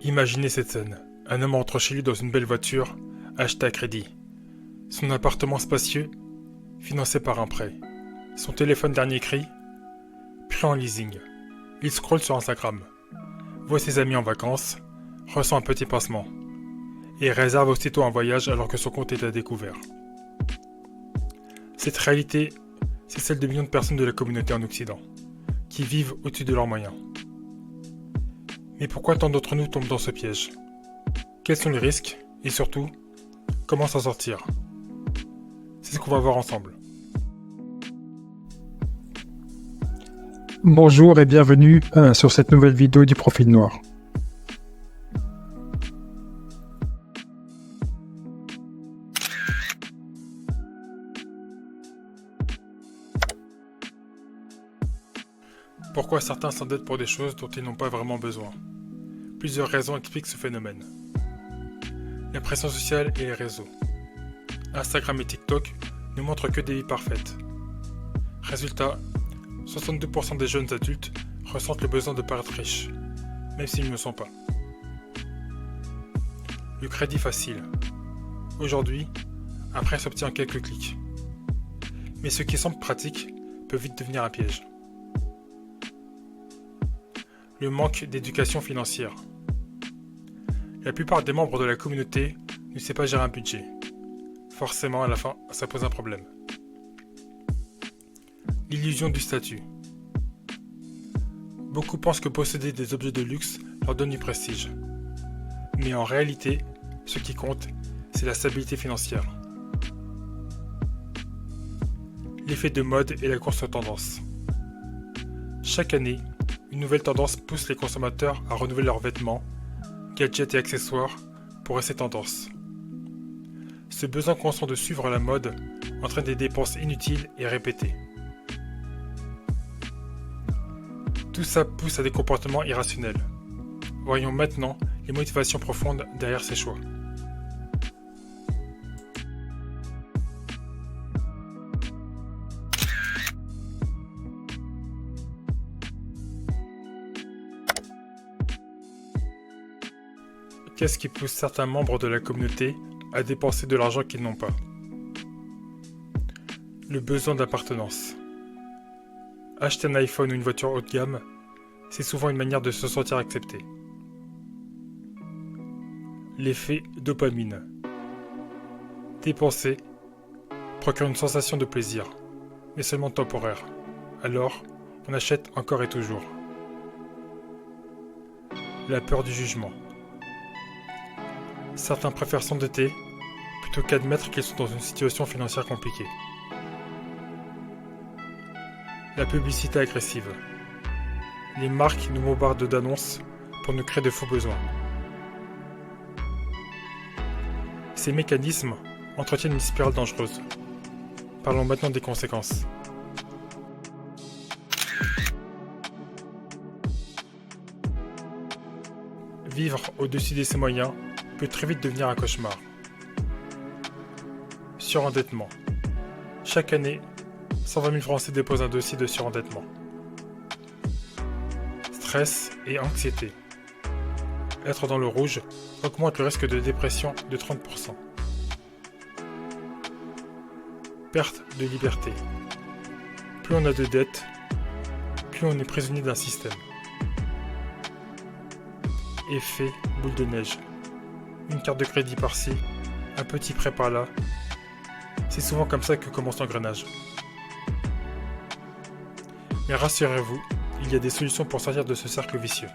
Imaginez cette scène. Un homme rentre chez lui dans une belle voiture, achetée à crédit. Son appartement spacieux, financé par un prêt. Son téléphone dernier cri, pris en leasing. Il scrolle sur Instagram, voit ses amis en vacances, ressent un petit pincement, et réserve aussitôt un voyage alors que son compte est à découvert. Cette réalité, c'est celle de millions de personnes de la communauté en Occident, qui vivent au-dessus de leurs moyens. Mais pourquoi tant d'entre nous tombent dans ce piège? Quels sont les risques? Et surtout, comment s'en sortir? C'est ce qu'on va voir ensemble. Bonjour et bienvenue sur cette nouvelle vidéo du Profil Noir. Pourquoi certains s'endettent pour des choses dont ils n'ont pas vraiment besoin? Plusieurs raisons expliquent ce phénomène. La pression sociale et les réseaux. Instagram et TikTok ne montrent que des vies parfaites. Résultat, 62% des jeunes adultes ressentent le besoin de paraître riches, même s'ils ne le sont pas. Le crédit facile. Aujourd'hui, un prêt s'obtient en quelques clics. Mais ce qui semble pratique peut vite devenir un piège. Le manque d'éducation financière. La plupart des membres de la communauté ne savent pas gérer un budget. Forcément, à la fin, ça pose un problème. L'illusion du statut. Beaucoup pensent que posséder des objets de luxe leur donne du prestige. Mais en réalité, ce qui compte, c'est la stabilité financière. L'effet de mode et la course aux tendances. Chaque année, une nouvelle tendance pousse les consommateurs à renouveler leurs vêtements, gadgets et accessoires pour rester tendance. Ce besoin constant de suivre la mode entraîne des dépenses inutiles et répétées. Tout ça pousse à des comportements irrationnels. Voyons maintenant les motivations profondes derrière ces choix. Qu'est-ce qui pousse certains membres de la communauté à dépenser de l'argent qu'ils n'ont pas? Le besoin d'appartenance. Acheter un iPhone ou une voiture haut de gamme, c'est souvent une manière de se sentir accepté. L'effet dopamine. Dépenser procure une sensation de plaisir, mais seulement temporaire. Alors, on achète encore et toujours. La peur du jugement. Certains préfèrent s'endetter plutôt qu'admettre qu'ils sont dans une situation financière compliquée. La publicité agressive. Les marques nous bombardent d'annonces pour nous créer de faux besoins. Ces mécanismes entretiennent une spirale dangereuse. Parlons maintenant des conséquences. Vivre au-dessus de ses moyens peut très vite devenir un cauchemar. Surendettement. Chaque année, 120 000 Français déposent un dossier de surendettement. Stress et anxiété. Être dans le rouge augmente le risque de dépression de 30%. Perte de liberté. Plus on a de dettes, plus on est prisonnier d'un système. Effet boule de neige. Une carte de crédit par-ci, un petit prêt par-là. C'est souvent comme ça que commence l'engrenage. Mais rassurez-vous, il y a des solutions pour sortir de ce cercle vicieux.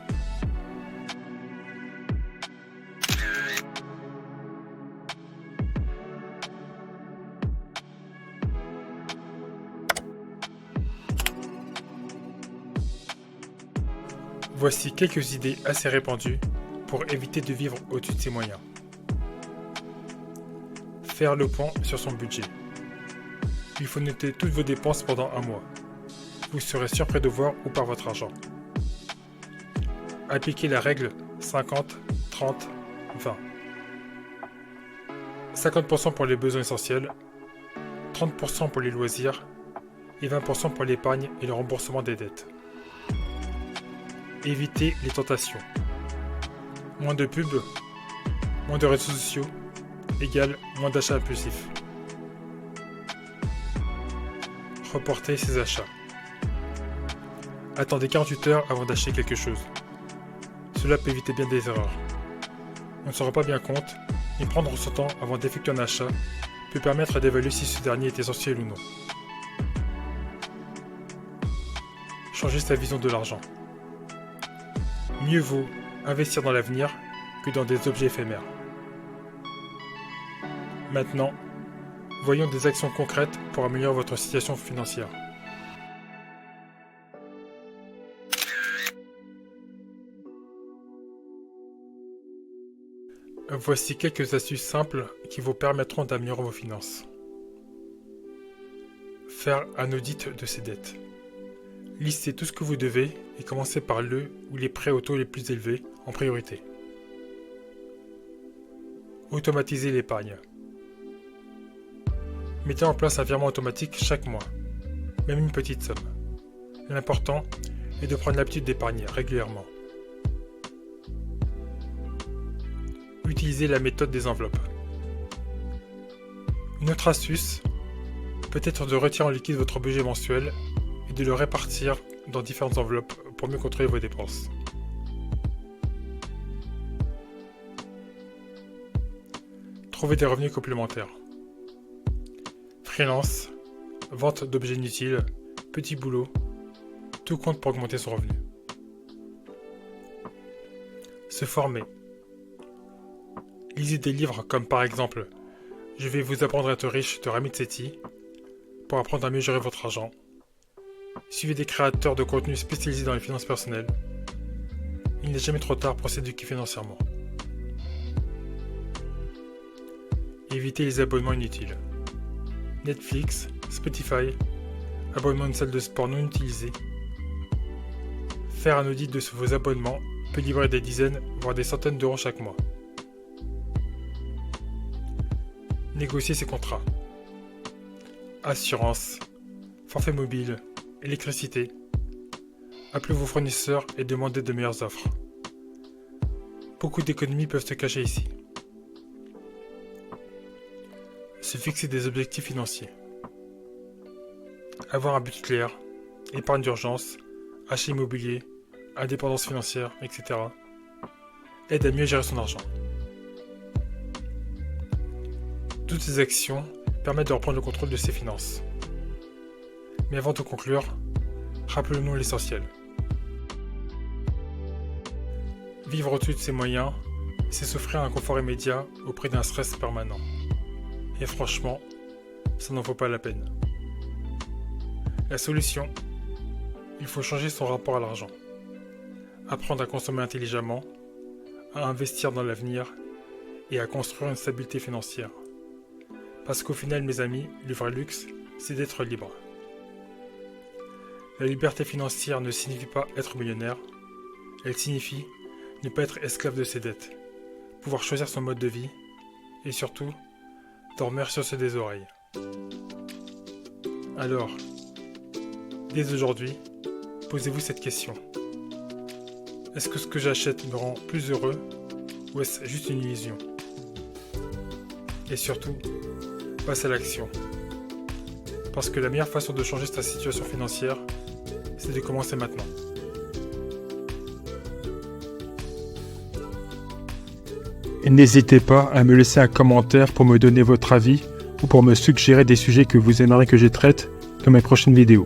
Voici quelques idées assez répandues pour éviter de vivre au-dessus de ses moyens. Faire le point sur son budget. Il faut noter toutes vos dépenses pendant un mois. Vous serez surpris de voir où part votre argent. Appliquez la règle 50, 30, 20. 50% pour les besoins essentiels, 30% pour les loisirs et 20% pour l'épargne et le remboursement des dettes. Évitez les tentations. Moins de pubs, moins de réseaux sociaux, égale moins d'achats impulsifs. Reporter ses achats. Attendez 48 heures avant d'acheter quelque chose. Cela peut éviter bien des erreurs. On ne se rend pas bien compte, mais prendre son temps avant d'effectuer un achat peut permettre d'évaluer si ce dernier est essentiel ou non. Changer sa vision de l'argent. Mieux vaut investir dans l'avenir que dans des objets éphémères. Maintenant, voyons des actions concrètes pour améliorer votre situation financière. Voici quelques astuces simples qui vous permettront d'améliorer vos finances. Faire un audit de ses dettes. Listez tout ce que vous devez et commencez par le ou les prêts au taux les plus élevés en priorité. Automatiser l'épargne. Mettez en place un virement automatique chaque mois, même une petite somme. L'important est de prendre l'habitude d'épargner régulièrement. Utilisez la méthode des enveloppes. Une autre astuce peut être de retirer en liquide votre budget mensuel et de le répartir dans différentes enveloppes pour mieux contrôler vos dépenses. Trouvez des revenus complémentaires. Freelance, vente d'objets inutiles, petit boulot, tout compte pour augmenter son revenu. Se former. Lisez des livres comme par exemple « Je vais vous apprendre à être riche » de Ramit Sethi pour apprendre à mieux gérer votre argent. Suivez des créateurs de contenu spécialisés dans les finances personnelles. Il n'est jamais trop tard pour s'éduquer financièrement. Évitez les abonnements inutiles. Netflix, Spotify, abonnement à une salle de sport non utilisée. Faire un audit de vos abonnements peut livrer des dizaines, voire des centaines d'euros chaque mois. Négocier ses contrats. Assurance, forfait mobile, électricité. Appelez vos fournisseurs et demandez de meilleures offres. Beaucoup d'économies peuvent se cacher ici. Se fixer des objectifs financiers. Avoir un but clair, épargne d'urgence, achat immobilier, indépendance financière, etc. aide à mieux gérer son argent. Toutes ces actions permettent de reprendre le contrôle de ses finances. Mais avant de conclure, rappelons-nous l'essentiel. Vivre au-dessus de ses moyens, c'est s'offrir un confort immédiat au prix d'un stress permanent. Et franchement, ça n'en vaut pas la peine. La solution, il faut changer son rapport à l'argent. Apprendre à consommer intelligemment, à investir dans l'avenir et à construire une stabilité financière. Parce qu'au final, mes amis, le vrai luxe, c'est d'être libre. La liberté financière ne signifie pas être millionnaire, elle signifie ne pas être esclave de ses dettes, pouvoir choisir son mode de vie et surtout, dormir sur ses deux oreilles. Alors, dès aujourd'hui, posez-vous cette question. Est-ce que ce que j'achète me rend plus heureux ou est-ce juste une illusion? Et surtout, passe à l'action. Parce que la meilleure façon de changer sa situation financière, c'est de commencer maintenant. Et n'hésitez pas à me laisser un commentaire pour me donner votre avis ou pour me suggérer des sujets que vous aimeriez que je traite dans mes prochaines vidéos.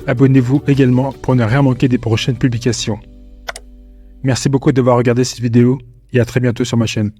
Abonnez-vous également pour ne rien manquer des prochaines publications. Merci beaucoup d'avoir regardé cette vidéo et à très bientôt sur ma chaîne.